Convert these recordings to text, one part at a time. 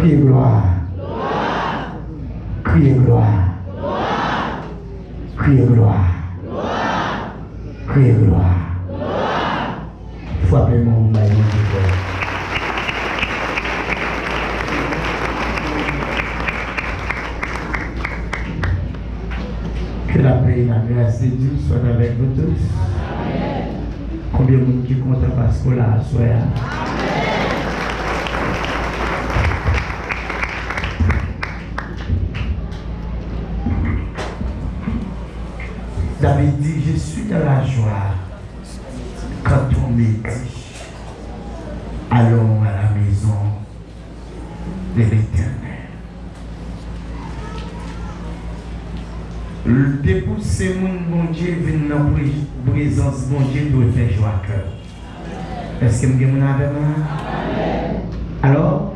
Criez gloire. Criez gloire. Criez gloire. Criez gloire. Frappez mon maillot du cœur. Que la paix et la grâce de Dieu soient avec vous tous. Combien de monde qui compte parce que là, soyez. David dit, je suis dans la joie quand on me dit, allons à la maison de l'Éternel. Le dépousser mon bon Dieu vient dans la présence bon Dieu doit faire joie à cœur. Est-ce que vous avez avec moi? Alors,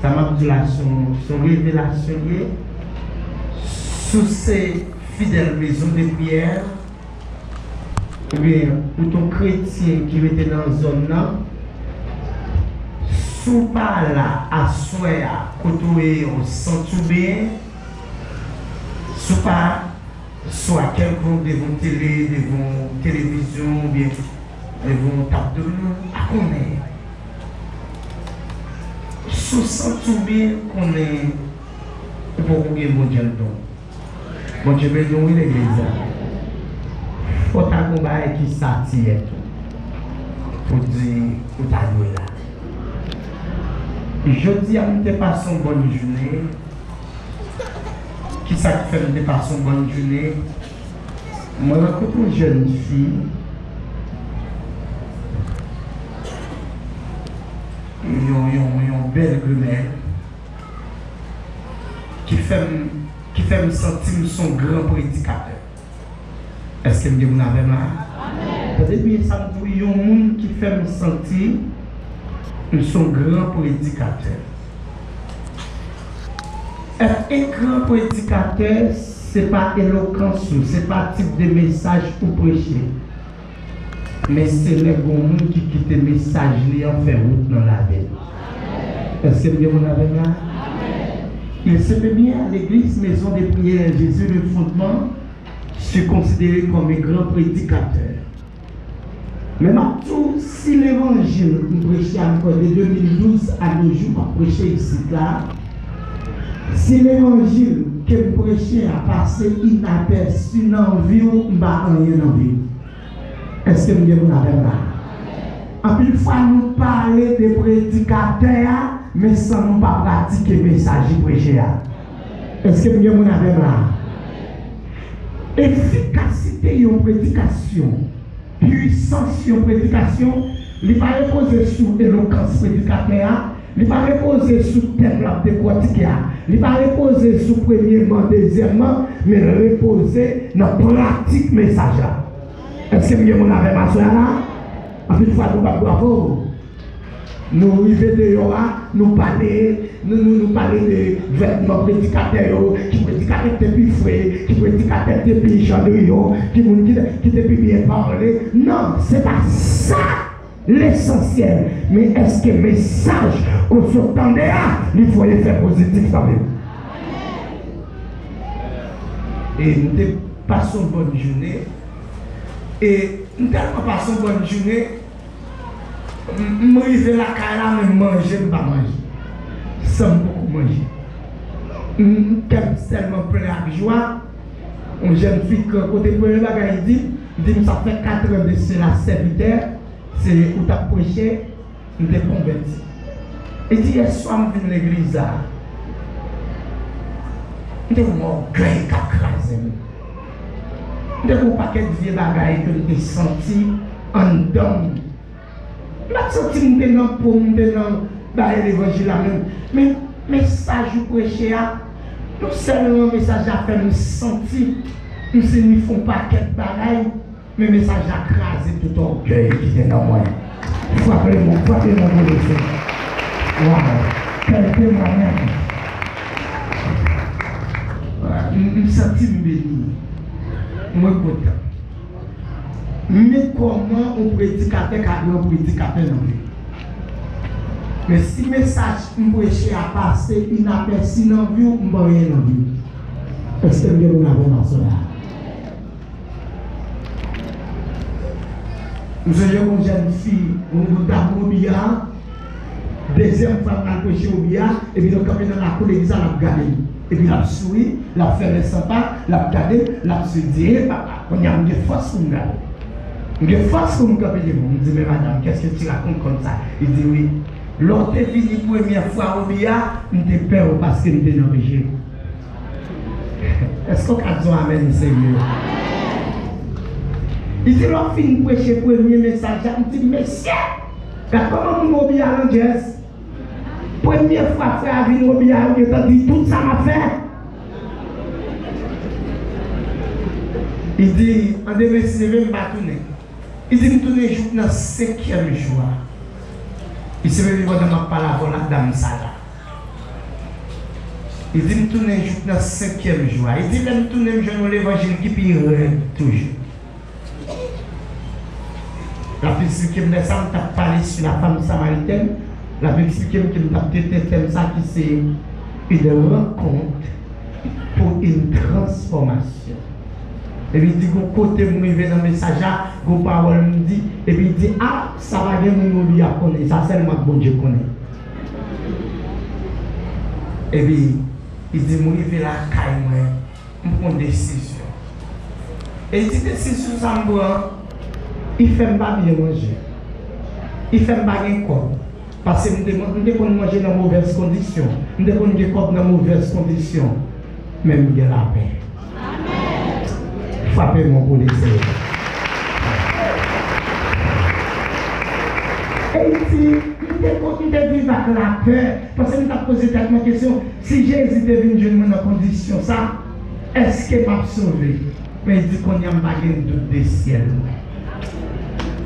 ça m'a dit là, son révélation sous ces fidèles maisons de prière, ou bien pour ton chrétien qui était dans la zone là, sous pas là, à soi, à côté, on sent tout bien, sous pas, soit quelqu'un devant télé, devant télévision, ou bien devant table de nous, à qu'on est. Sous sent tout bien qu'on est, pour qu'on ait mon Dieu dedans. Bon Dieu, mais nous, l'église, il faut un combat qui s'attire pour dire, pour t'allouer là. Je dis à nous de passer une bonne journée. Qui ça fait de passer une bonne journée? Moi, je rencontre une jeune fille. Une belle grumelle qui fait me sentir son grand prédicateur. Est-ce que vous avez là? Depuis ça me dit, il y a un monde qui fait me sentir son grand prédicateur. Être un grand prédicateur, ce n'est pas éloquence, ce n'est pas type de message pour prêcher. Mais c'est le bon monde qui quitte le message et en fait route dans la vie. Est-ce que vous avez là? Il se fait bien à l'église, maison de prière, Jésus le fondement, je suis considéré comme un grand prédicateur. Mais tout, si l'évangile que nous prêchons encore de 2012 à nos jours, à prêcher ici là, si l'évangile que nous prêchons a passé inaperçu dans la vie, nous n'avons rien dans la vie. Est-ce que nous avons là? En plus, il faut nous parler des prédicateurs, mais sans nous pas pratiquer le message prêché. Est-ce que nous avons là? Efficacité de la prédication, puissance de la prédication, il ne va pas reposer sur l'éloquence prédicateur, il ne va pas reposer sur le thème de pratique, il ne va pas reposer sur premièrement, deuxièmement, mais reposer dans la pratique message. Est-ce que nous avons ma soeur là? En plus, il faut nous bravo. Nous arrivons dehors, nous parler de vêtements prédicateurs, qui prédicateurs depuis frais, qui prédicateurs depuis chandelier, qui depuis bien parler. Non, ce n'est pas ça l'essentiel. Mais est-ce que le message qu'on s'entendait là, il faut le faire positif quand même. Et nous passons une bonne journée. Et nous passons une bonne journée. Je vais la caille, mais manger, je ne vais pas manger. Sans beaucoup manger. Je suis tellement plein de joie. Une jeune fille, côté premier bagage, il dit ça fait 4 ans de c'est la serviteur, c'est où tu as prêché, nous t'es converti. Il dit, hier soir, je viens à l'église. Je suis un orgueil qui a crasé. Je suis un paquet de vieux bagages que j'ai senti en dedans. Je me senti maintenant pour l'évangile même. Mais le message que je prêche, non seulement le message a fait me sentir, nous ne font pas quelques bagages, mais le message a crasé tout orgueil qui est dans moi. Frappez-moi, pour le Seigneur. Wow, quel témoignage. Je me sens béni. Je suis content. Mais comment on prédicateur a un prédicateur dans lui? Mais si le message prêché a passé, il n'a personne dans la vie, il n'a rien dans la vie. Est-ce que vous avez vraiment cela? Nous avons une jeune fille, nous avons un billard, deuxième femme qui a prêché au billard, et puis nous sommes dans la cour de l'église, elle a regardé. Et puis elle a souri, elle a fait le sympa, elle a regardé, elle a se dit, papa, on a une force pour nous garder. Une force pour nous garder. Je dis, mais madame, qu'est-ce que tu racontes comme ça? Il dit, oui. L'autre est venu la première fois au billard, je n'étais peur parce qu'il était dans le régime. Est-ce qu'on a dit amen, Seigneur? Il dit, l'autre fin prêcher le premier message, je dis, monsieur, comment vous m'obéissez à l'angèle? Première fois, frère, il m'a dit, il dit, tout ça m'a fait. Il dit, on devait se lever, je vais tourner. Il dit, je tourne jour dans le 5e jour. Il se met dans ma parole, la dame Sada. Il dit, je tourne jour dans le 5e jour. Il dit, je tourne dans l'évangile qui pire toujours. La Bible explique que je t'a parlé sur la femme samaritaine. La Bible explique que je t'a dit ça qui c'est une rencontre pour une transformation. Et puis il dit, côté où il vient dans le message, vos paroles me dit, et puis il dit, ah, ça va bien nous oublier à connaître, ça seulement que bon Dieu connaît. Et puis il dit, moi, il va la caille, je prends une décision. Et il dit, décision, ça me voit. Il fait pas bien manger. Il fait pas bien corps. Parce que nous devons manger dans de mauvaises conditions. Nous devons manger dans de mauvaises conditions. Même il y a la paix. Frappez-moi pour les aider. Et il dit, nous devons vivre avec la peur. Parce que nous avons posé tellement de questions. Si Jésus devait venir dans une condition, ça, est-ce qu'il m'a sauvé? Mais il dit qu'on y a un bagage de doute ciel.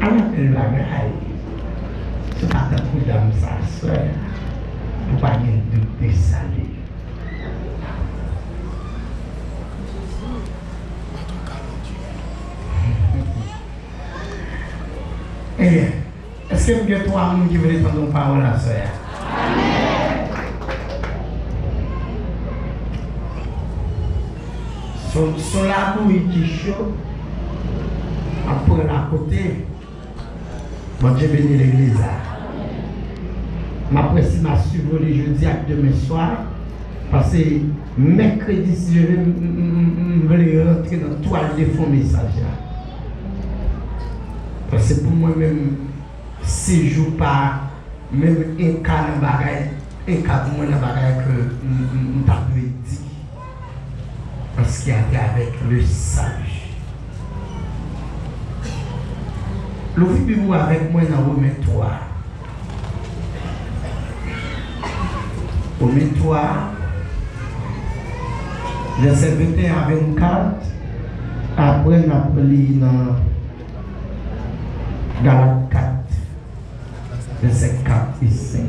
Alors, le bagage, c'est pas un coup d'âme, ça, soeur, pour pas y douter salé. Eh bien, est-ce que vous avez trois personnes qui veulent entendre parole à soeur? Sur la bouille qui chaud, après la côté, bon Dieu bénit l'église. Ma précise m'a suivi les jeudis à demain soir. Parce que mercredi, si je veux rentrer dans la toile de fond message. Parce que pour moi-même, 6 jours par, même un cas de bagaille, un cas pour moi de bagaille que nous avons dit. Parce qu'il y a avec le sage. L'ouvrez-vous avec moi dans Romains 3. Romains 3, verset 21 à 24. Après, on a pris dans Galates 4, verset 4 et 5.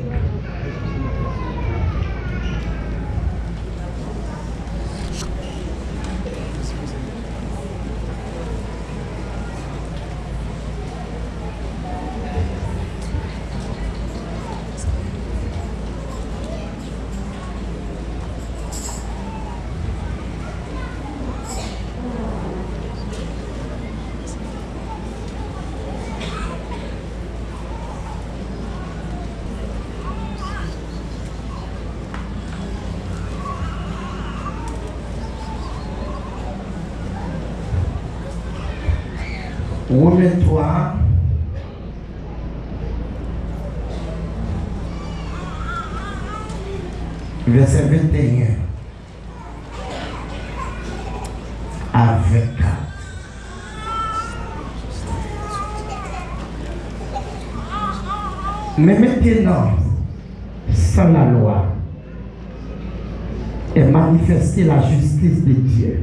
Romains 3, verset 21 à 24. Mais maintenant, sans la loi, est manifestée la justice de Dieu,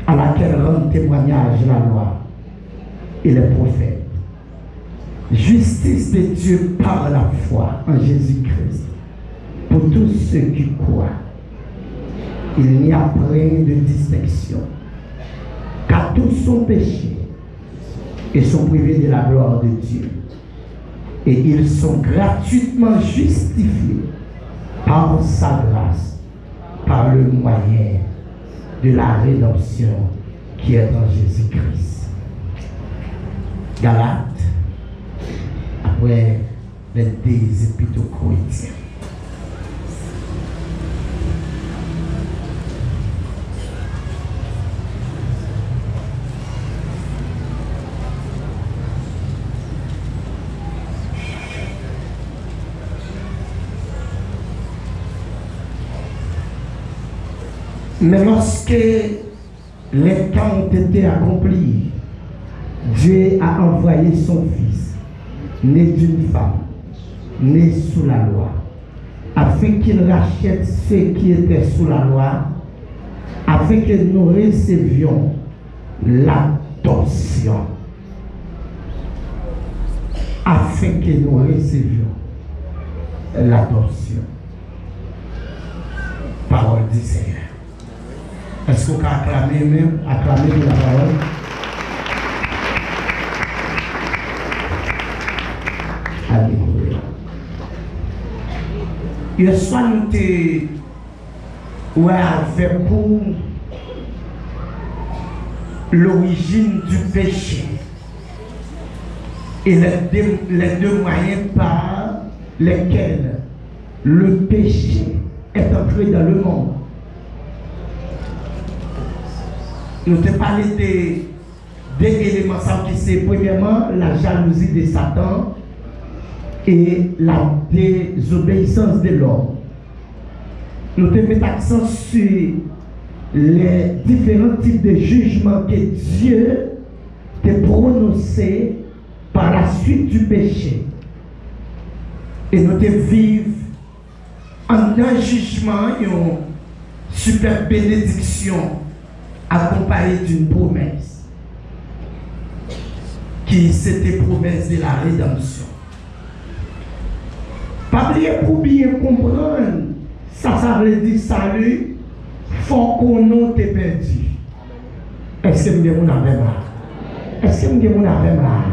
à laquelle rend témoignage la loi et les prophètes. Justice de Dieu par la foi en Jésus-Christ pour tous ceux qui croient. Il n'y a rien de distinction, car tous sont péchés et sont privés de la gloire de Dieu. Et ils sont gratuitement justifiés par sa grâce, par le moyen de la rédemption qui est dans Jésus-Christ. Galates, après les deux épîtres aux Corinthiens. Mais lorsque les temps ont été accomplis, Dieu a envoyé son Fils, né d'une femme, né sous la loi, afin qu'il rachète ceux qui étaient sous la loi, afin que nous recevions l'adoption. Afin que nous recevions l'adoption. Parole du Seigneur. Est-ce qu'on peut acclamer même, acclamer de la parole? Alléluia. Hier soir, nous avons avec vous l'origine du péché et les deux moyens par lesquels le péché est entré dans le monde. Nous te parlé des éléments qui c'est premièrement la jalousie de Satan et la désobéissance de l'homme. Nous te mettons l'accent sur les différents types de jugements que Dieu t'a prononcés par la suite du péché. Et nous te vivons en un jugement, une super bénédiction accompagnée d'une promesse qui c'était promesse de la rédemption. Pas oublier pour bien comprendre ça veut dire salut, faut qu'on ait été perdu. Est-ce que vous avez là? Est-ce que vous avez là?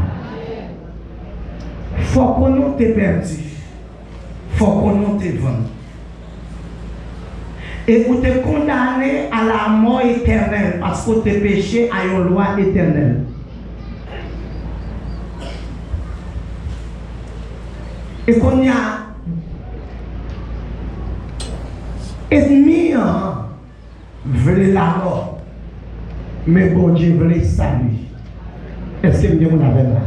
Faut qu'on ait été perdu. Faut qu'on ait été vendu. Et vous êtes condamné à la mort éternelle parce que vous êtes péché à une loi éternelle. Et qu'on y a ennemi veut la mort, mais bon Dieu veut salut. Est-ce que vous avez là?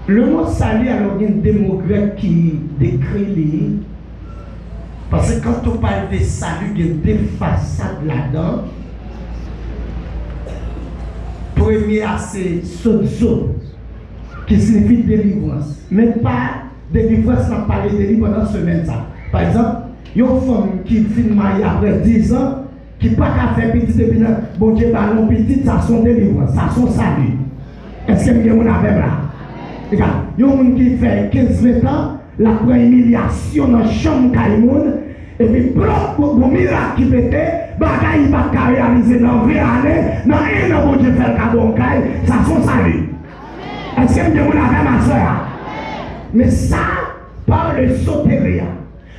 Le mot salut, alors il y a un démographe qui décrit les. Parce que quand on parle de salut, il y a deux façades là-dedans. Première, c'est sozo, qui signifie délivrance. Mais pas délivrance, on parle de délivrance dans ce semaine. Par exemple, il y a une femme qui finit mariée après 10 ans, qui n'a pas faire petit depuis là, bon Dieu, ballon petit, ça son délivrance, ça son salut. Est-ce que vous avez là? Regarde, il y a un monde qui fait 15-20 ans, la première humiliation dans la chambre de et puis, pour le miracle qui pétait, bagaille va réaliser dans 20 années, dans un an, bon Dieu fait le cadeau, ça son salut. Est-ce que vous avez ma soeur? Mais ça, par le sotéria.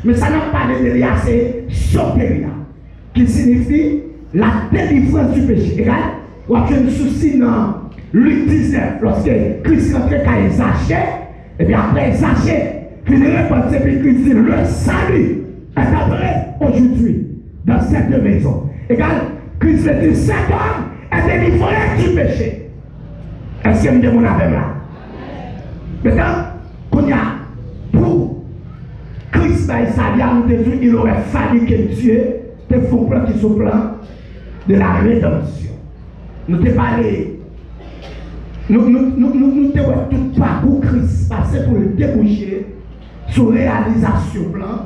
Mais ça n'a pas de délia, c'est sotéria, qui signifie la délivrance du péché. Regarde, on a un souci dans Luc 19, lorsque Christ rentrait quand Zachée, et bien après Zachée, puis il répond, puis Christ dit, le salut est après aujourd'hui dans cette maison. Regarde, Christ dit, cet homme est délivré du péché. Est-ce que vous me demandez là? Maintenant, qu'on y a pour Christ et Salia, nous te dit, il aurait fallu que Dieu te fasse plan qui soit plan de la rédemption. Nous te parlé, nous te tout parcours Christ passé pour le déboucher sur réalisation plan